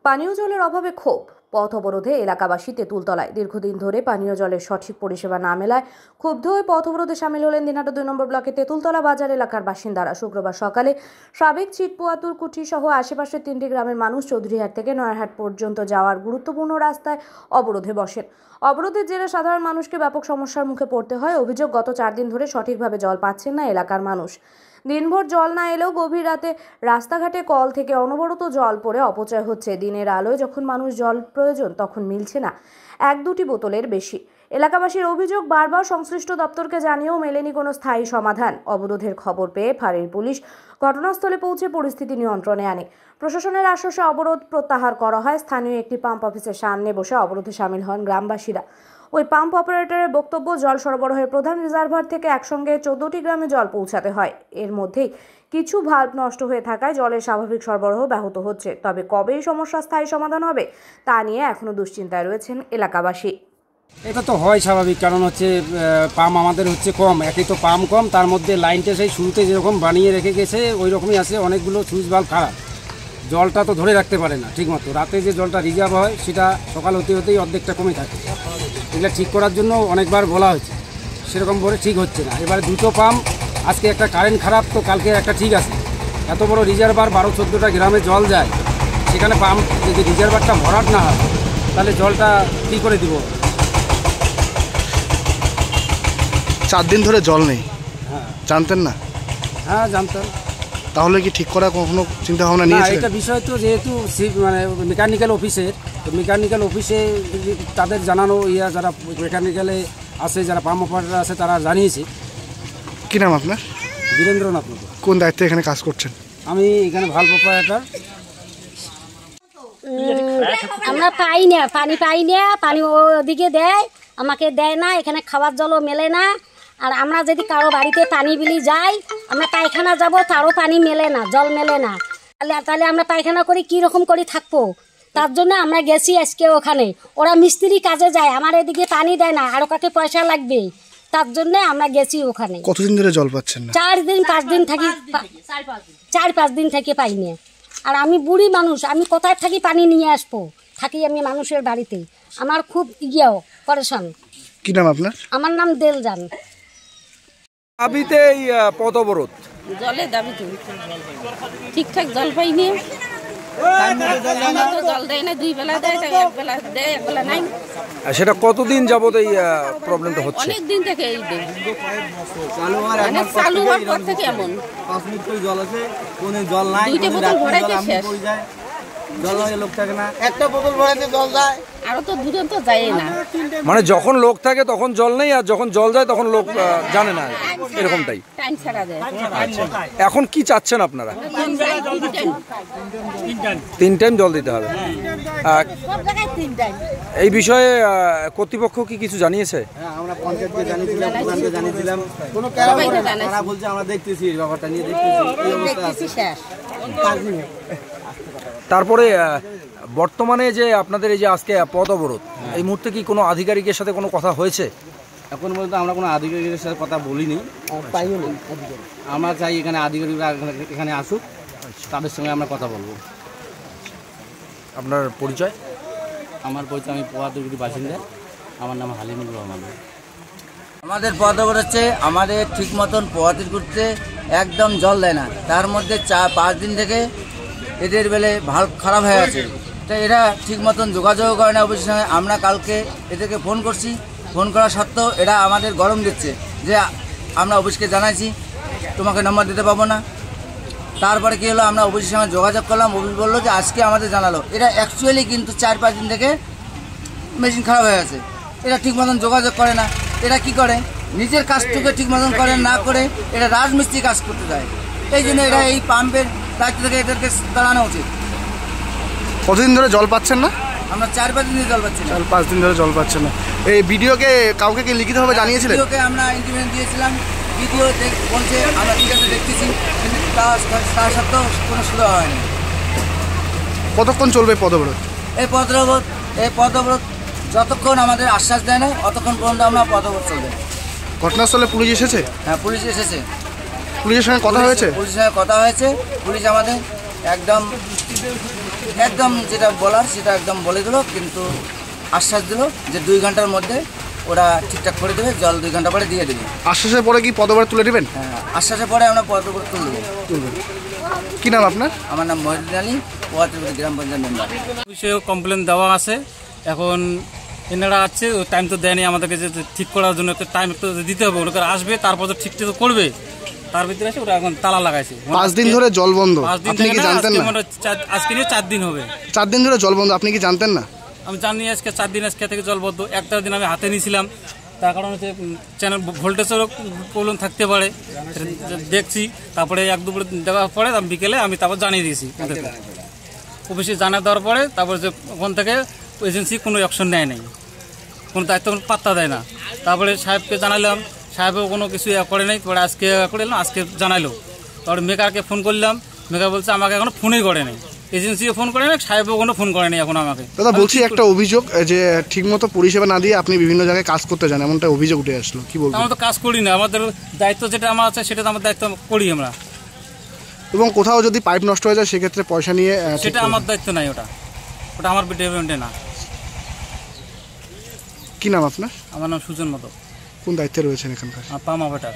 পানীয় জলের অভাবে ক্ষোভ, পথ অবরোধে এলাকাবাসী তেঁতুলতলায়। দীর্ঘদিন ধরে পানীয় জলের সঠিক পরিষেবা না মেলায় ক্ষুব্ধ হয়ে পথ অবরোধে সামিল হলেন দিনহাটা 2 নম্বর ব্লকের তেঁতুলতলা বাজার এলাকার বাসিন্দারা। শুক্রবার সকালে সাবেক চিটপুয়াতুর কুঠি সহ আশেপাশের 3টি গ্রামের মানুষ চৌধুরীহাট থেকে নয়ারহাট পর্যন্ত যাওয়ার গুরুত্বপূর্ণ রাস্তায় অবরোধে বসেন। অবরোধের জেরে সাধারণ মানুষকে ব্যাপক সমস্যার মুখে পড়তে হয়। অভিযোগ, গত 4 দিন ধরে সঠিকভাবে জল পাচ্ছেন না এলাকার মানুষ। দিনভর জল না এলেও গভীর রাতে রাস্তাঘাটে কল থেকে অনবরত জল পড়ে অপচয় হচ্ছে। দিনের আলোয় যখন মানুষ জল প্রয়োজন তখন মিলছে না 1-2টি বোতলের বেশি। এলাকাবাসীর অভিযোগ, বারবার সংশ্লিষ্ট দপ্তরকে জানিয়েও মেলেনি কোনো স্থায়ী সমাধান। অবরোধের খবর পেয়ে ফাঁড়ির পুলিশ ঘটনাস্থলে পৌঁছে পরিস্থিতি নিয়ন্ত্রণে আনে। প্রশাসনের আশ্বাসে অবরোধ প্রত্যাহার করা হয়। স্থানীয় একটি পাম্প অফিসের সামনে বসে অবরোধে সামিল হন গ্রামবাসীরা। ওই পাম্প অপারেটরের বক্তব্য, জল সরবরাহের প্রধান রিজার্ভার থেকে একসঙ্গে 14টি গ্রামে জল পৌঁছাতে হয়। এর মধ্যেই কিছু ভাল্ব নষ্ট হয়ে থাকায় জলের স্বাভাবিক সরবরাহ ব্যাহত হচ্ছে। তবে কবে এই সমস্যার স্থায়ী সমাধান হবে তা নিয়ে এখনো দুশ্চিন্তায় রয়েছেন এলাকাবাসী। এটা তো হয় স্বাভাবিক, কারণ হচ্ছে পাম্প আমাদের হচ্ছে কম, একই তো পাম্প কম, তার মধ্যে লাইনটা সেই শুরুতে যেরকম বানিয়ে রেখে গেছে ওই রকমই আছে। অনেকগুলো সুইচ বাল্ব খারাপ, জলটা তো ধরে রাখতে পারে না ঠিকমতো। রাতে যে জলটা রিজার্ভ হয় সেটা সকাল হতে হতেই অর্ধেকটা কমে থাকে। এগুলো ঠিক করার জন্য অনেকবার বলা হয়েছে, সেরকম করে ঠিক হচ্ছে না। এবারে 2টো পাম্প, আজকে একটা কারেন্ট খারাপ, তো কালকে একটা ঠিক আছে। এত বড় রিজার্ভার 12-14টা গ্রামে জল যায়, সেখানে পাম্প যদি রিজার্ভারটা ভরাট না হয় তাহলে জলটা কী করে দিব? 4 দিন ধরে জল নেই। হ্যাঁ, জানতেন না? হ্যাঁ, জানতাম। তাহলে কি ঠিক করা কখনো চিন্তা ভাবনা নিয়েছে? এটা বিষয় তো যেহেতু মানে মেকানিক্যাল অফিসের, তো মেকানিক্যাল অফিসে তাদের জানানো, যারা মেকানিক্যালে আছে, যারা পাম্প অপারেটর আছে, তারা জানিয়েছে। কী নাম আপনার? বীরেন্দ্রনাথ। কোন দায়িত্বে এখানে কাজ করছেন? আমি এখানে ভাল্ব অপারেটর। আমরা পাই না, পানি পাই না, পানি ওদিকে দেয়, আমাকে দেয় না। এখানে খাওয়ার জলও মেলে না। আর আমরা যদি কারো বাড়িতে পানি বিলি যাই, আমরা পায়খানা যাব, তারও পানি মেলে না, জল মেলে না। তাহলে আমরা পায়খানা করি কীরকম করে থাকবো? তার জন্য আমরা গেছি আজকে ওখানে। ওরা মিস্ত্রি কাজে যায়, আমার এদিকে পানি দেয় না, আরও কাকে পয়সা লাগবে, তার জন্য আমরা গেছি ওখানে। কতদিন ধরে জল পাচ্ছেন না? 4-5 দিন থাকি, 4-5 দিন থেকে পাই না। আর আমি বুড়ি মানুষ, আমি কোথায় থাকি পানি নিয়ে আসবো? থাকি আমি মানুষের বাড়িতে। আমার খুব পরেশান। কি নাম আপনার? আমার নাম দেলজান। দাবিতে এই পথ অবরোধ, জলের দাবিতে ঠিকঠাক জল পাইনি। জল দেয় না, 2 বেলা দেয়, 1 বেলা দেয়, 1 বেলা নাই। সেটা কতদিন যাবত এই প্রবলেমটা হচ্ছে? অনেক দিন থেকে এই চালু হওয়ার পর থেকে এমন। 5 মিনিট করে জল আছে, কোনে জল নাই, 2টে বোতল ভরাইতে শেষ। জল হয়, লোক থাকে না, একটা বোতল ভরাইতে জল যায়, আরো তো দূরে তো যায় না। মানে যখন লোক থাকে তখন জল নেই, আর যখন জল যায় তখন লোক জানে না, এরকমটাই টাইম ছাড়া যায়। এখন কি চাচ্ছেন আপনারা? 3 টাইম জল দিতে হবে। এই বিষয়ে কর্তৃপক্ষ কি কিছু জানিয়েছে? হ্যাঁ, আমরা পঞ্চায়েতকে জানিয়েছিলাম, প্রধানকে জানিয়েছিলাম, কোনো তারা বলছে আমরা দেখতেছি, এই ব্যাপারটা নিয়ে দেখতেছি, এই অবস্থা আছে। তারপরে বর্তমানে যে আপনাদের এই যে আজকে পথ অবরোধ, এই মুহূর্তে কি কোনো আধিকারিকের সাথে কোনো কথা হয়েছে? এখন পর্যন্ত আমরা কোনো আধিকারিকের সাথে কথা বলিনি, পাইও না। আমরা চাই এখানে আধিকারিকরা এখানে আসুক, তাদের সঙ্গে আমরা কথা বলবো। আপনার পরিচয়? আমার পরিচয়, আমি পোয়াতুরগুড়ি বাসিন্দা, আমার নাম হালিমুর রহমান। আমাদের পথ অবরোধ হচ্ছে, আমাদের ঠিক মতন পোয়াতুরগুড়িতে একদম জল দেয় না। তার মধ্যে 4-5 দিন থেকে এদের বেলে ভাল্ব খারাপ হয়ে আছে। তো এরা ঠিক মতন যোগাযোগ করে না অফিসের সঙ্গে। আমরা কালকে এদেরকে ফোন করছি, ফোন করা সত্ত্বেও এরা আমাদের গরম দিচ্ছে যে আমরা অফিসকে জানাইছি, তোমাকে নম্বর দিতে পাবো না। তারপরে কী হলো, আমরা অফিসের সঙ্গে যোগাযোগ করলাম, অফিস বললো যে আজকে আমাদের জানালো। এটা অ্যাকচুয়ালি কিন্তু 4-5 দিন থেকে মেশিন খারাপ হয়ে গেছে। এরা ঠিক মতন যোগাযোগ করে না। এরা কি করে, নিজের কাজটুকু ঠিক মতন করে না করে এটা রাজমিস্ত্রি কাজ করতে যায়। এই জন্য এরা এই পাম্পের দায়িত্ব থেকে এদেরকে দাঁড়ানো উচিত। কতদিন ধরে জল পাচ্ছেন না? আমরা 4-5 দিন জল পাচ্ছি না। 4-5 দিন ধরে জল পাচ্ছেন না। এই ভিডিওকে কাউকে কি লিখিতভাবে জানিয়েছিলেন? ভিডিওকে আমরা ইন্টিমেশন দিয়েছিলাম, ভিডিও বলছে আমরা ঠিক আছে দেখতেছি, কিন্তু তার সত্ত্বেও কোনো সুবিধা হয়নি। কতক্ষণ চলবে পথ অবরোধ? এই পথ অবরোধ যতক্ষণ আমাদের আশ্বাস দেয় না ততক্ষণ পর্যন্ত আমরা পথ অবরোধ চলবে। ঘটনাস্থলে পুলিশ এসেছে? হ্যাঁ, পুলিশ এসেছে। পুলিশের সঙ্গে কথা হয়েছে? পুলিশের সঙ্গে কথা হয়েছে। পুলিশ আমাদের একদম একদম যেটা বলার সেটা একদম বলে দিল, কিন্তু আশ্বাস দিল যে 2 ঘন্টার মধ্যে ওরা ঠিকঠাক করে দেবে, জল 2 ঘন্টা পরে দিয়ে দেবে। আশ্বাসের পরে কি পদভার তুলে নেবেন? হ্যাঁ, আশ্বাসের পরে আমরা পদভার তুলে দেবো। কি নাম আপনার? আমার নাম মহিউদ্দিন আলী, পোয়াতিপুর গ্রাম পঞ্চায়েত মেম্বার। বিষয়ে কমপ্লেন দেওয়া আছে, এখন এনারা আছে, টাইম তো দেয়নি আমাদেরকে যে ঠিক করার জন্য, একটা টাইম একটু দিতে হবে, ওরা আসবে তারপর তো ঠিক তো করবে, তার ভিতরে আছে ওরা এখন তালা লাগাইছে। 5 দিন ধরে জল বন্ধ, আপনি কি জানতেন না? আজকে নিয়ে 4 দিন হবে। 4 দিন ধরে জল বন্ধ, আপনি কি জানতেন না? আমি জানি আজকে 4 দিন আজকে থেকে জল বদ্ধ। একটা দিন আমি হাতে নিয়েছিলাম, তার কারণ হচ্ছে চ্যানেল ভোল্টেজেরও প্রবলেম থাকতে পারে, দেখছি। তারপরে 1-2 দেওয়ার পরে আমি বিকেলে আমি তারপর জানিয়ে দিয়েছি ওদেরকে, অফিসে জানিয়ে দেওয়ার পরে তারপরে যে ওখান থেকে এজেন্সি কোনো অ্যাকশন নেয় নাই, কোনো দায়িত্ব পাত্তা দেয় না। তারপরে সাহেবকে জানালাম, সাহেবও কোনো কিছু করে নাই। তারপরে আজকে করে এলাম, আজকে জানাইলো। তারপরে মেকারকে ফোন করলাম, মেকার বলছে আমাকে এখনো ফোনই করে নাই, এজেন্সিও ফোন করে নাই, সাহেবও কোনো ফোন করে নাই এখন আমাকে। দাদা বলছি, একটা অভিযোগ যে ঠিকমতো পরিষেবা না দিয়ে আপনি বিভিন্ন জায়গায় কাজ করতে যান, এমনটা অভিযোগ উঠে আসলো, কি বলবো? আমরা তো কাজ করি না, আমাদের দায়িত্ব যেটা আমার আছে সেটা তো আমার দায়িত্ব করি আমরা। এবং কোথাও যদি পাইপ নষ্ট হয়ে যায় সেক্ষেত্রে পয়সা নিয়ে সেটা আমার দায়িত্ব নাই, ওটা ওটা আমার ডিপার্টমেন্টে না। কি নাম আপনার? আমার নাম সুজন মতো, কোন দায়িত্বে রয়েছেন এখানকার? পাম অপারেটর।